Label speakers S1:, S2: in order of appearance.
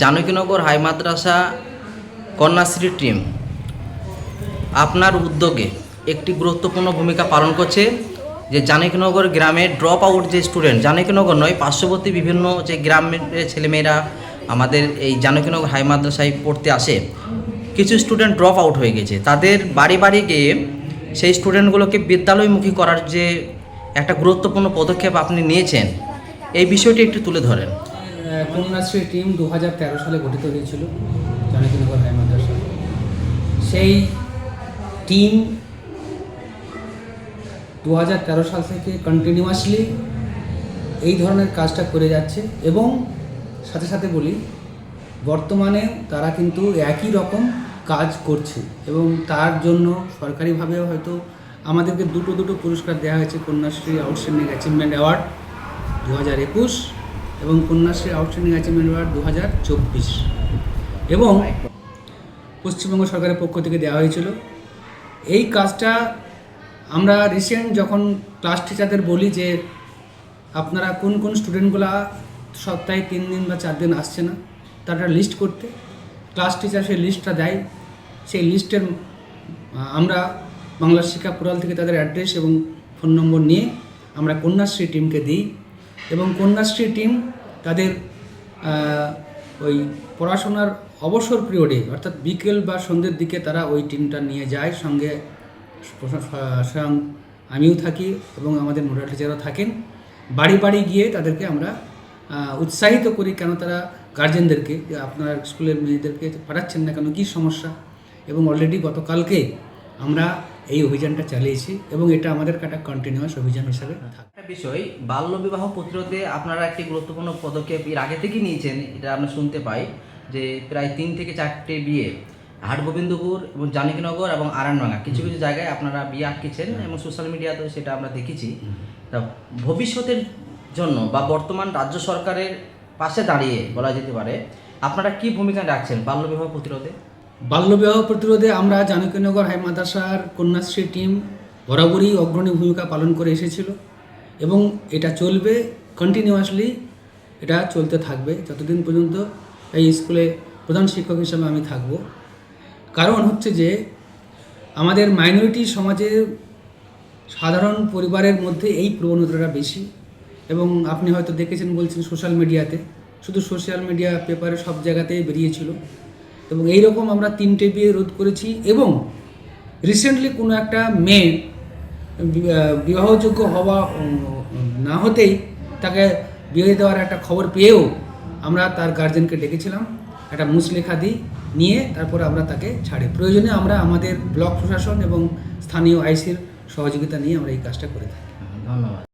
S1: জানকীনগর high মাদ্রাসা Kanyashree team আপনার উদ্যোগে একটি গুরুত্বপূর্ণ ভূমিকা পালন করছে। যে জানকীনগর গ্রামে ড্রপ আউট যে স্টুডেন্ট, জানকীনগর নয় পার্শ্ববর্তী বিভিন্ন যে গ্রামের ছেলেমেয়েরা আমাদের এই জানকীনগর হাই মাদ্রাসায় পড়তে আসে, কিছু স্টুডেন্ট ড্রপ আউট হয়ে গেছে। তাদের বাড়ি বাড়ি গিয়ে সেই স্টুডেন্টগুলোকে বিদ্যালয়মুখী করার যে একটা গুরুত্বপূর্ণ পদক্ষেপ আপনি নিয়েছেন, এই বিষয়টি একটু তুলে ধরেন।
S2: কন্যাশ্রী টিম 2013 সালে গঠিত হয়েছিল জানকীনগর হাই মাদ্রাসা। সেই টিম 2013 সাল থেকে কন্টিনিউয়াসলি এই ধরনের কাজটা করে যাচ্ছে এবং সাথে সাথে বলি বর্তমানে তারা কিন্তু একই রকম কাজ করছে এবং তার জন্য সরকারিভাবে হয়তো আমাদেরকে দুটো পুরস্কার দেওয়া হয়েছে। কন্যাশ্রী আউটস্ট্যান্ডিং অ্যাচিভমেন্ট অ্যাওয়ার্ড 2021 এবং কন্যাশ্রী আউটস্ট্যান্ডিং অ্যাচিভমেন্ট অ্যাওয়ার্ড 2024 এবং পশ্চিমবঙ্গ সরকারের পক্ষ থেকে দেওয়া হয়েছিল। এই কাজটা আমরা রিসেন্ট যখন ক্লাস টিচারদের বলি যে আপনারা কোন কোন স্টুডেন্টগুলো সপ্তাহে 3 দিন বা 4 দিন আসছে না, তারা লিস্ট করতে, ক্লাস টিচার সেই লিস্টটা দেয়। সেই লিস্টের আমরা বাংলা শিক্ষা পোর্টাল থেকে তাদের অ্যাড্রেস এবং ফোন নম্বর নিয়ে আমরা কন্যাশ্রী টিমকে দিই এবং কন্যাশ্রী টিম তাদের ওই পড়াশোনার অবসর পিরিয়ডে অর্থাৎ বিকেল বা সন্ধ্যের দিকে তারা ওই টিমটা নিয়ে যায়। সঙ্গে স্বয়ং আমিও থাকি এবং আমাদের নোডাল টিচারও থাকেন। বাড়ি বাড়ি গিয়ে তাদেরকে আমরা উৎসাহিত করি, কেন তারা গার্জেনদেরকে যে আপনারা স্কুলের মেয়েদেরকে পাঠাচ্ছেন না কেন, কী সমস্যা। এবং অলরেডি গতকালকে আমরা এই অভিযানটা চালিয়েছি এবং এটা আমাদের একটা কন্টিনিউয়াস অভিযান হিসাবে থাকে।
S1: একটা বিষয়, বাল্যবিবাহ প্রতিরোধে আপনারা একটি গুরুত্বপূর্ণ পদক্ষেপ এর আগে থেকেই নিয়েছেন, এটা আমরা শুনতে পাই যে প্রায় 3 থেকে 4টে বিয়ে হাটগোবিন্দপুর এবং জানকীনগর এবং আরানডাঙ্গা কিছু কিছু জায়গায় আপনারা বিয়ে আটকেছেন এবং সোশ্যাল মিডিয়াতেও সেটা আমরা দেখেছি। তা ভবিষ্যতের জন্য বা বর্তমান রাজ্য সরকারের পাশে দাঁড়িয়ে বলা যেতে পারে আপনারা কি ভূমিকা রাখছেন বাল্যবিবাহ প্রতিরোধে?
S2: বাল্যবিবাহ প্রতিরোধে আমরা জানকীনগর হাই মাদ্রাসার কন্যাশ্রী টিম বরাবরই অগ্রণী ভূমিকা পালন করে এসেছিল এবং এটা চলবে কন্টিনিউয়াসলি, এটা চলতে থাকবে যতদিন পর্যন্ত এই স্কুলে প্রধান শিক্ষক হিসাবে আমি থাকব। কারণ হচ্ছে যে আমাদের মাইনরিটি সমাজে সাধারণ পরিবারের মধ্যে এই প্রবণতাটা বেশি এবং আপনি হয়তো দেখেছেন, বলছেন সোশ্যাল মিডিয়াতে, শুধু সোশ্যাল মিডিয়া পেপারে সব জায়গাতেই বেরিয়েছিল এবং এইরকম আমরা 3টে বিয়ে রোধ করেছি। এবং রিসেন্টলি কোনো একটা মেয়ে বিবাহযোগ্য হওয়া না হতেই তাকে বিয়ে দেওয়ার একটা খবর পেয়েও আমরা তার গার্জেনকে ডেকেছিলাম, একটা মুচলেখা দিই নিয়ে তারপরে আমরা তাকে ছাড়ি। প্রয়োজনে আমরা আমাদের ব্লক প্রশাসন এবং স্থানীয় আইসির সহযোগিতা নিয়ে আমরা এই কাজটা করে থাকি।
S1: ধন্যবাদ।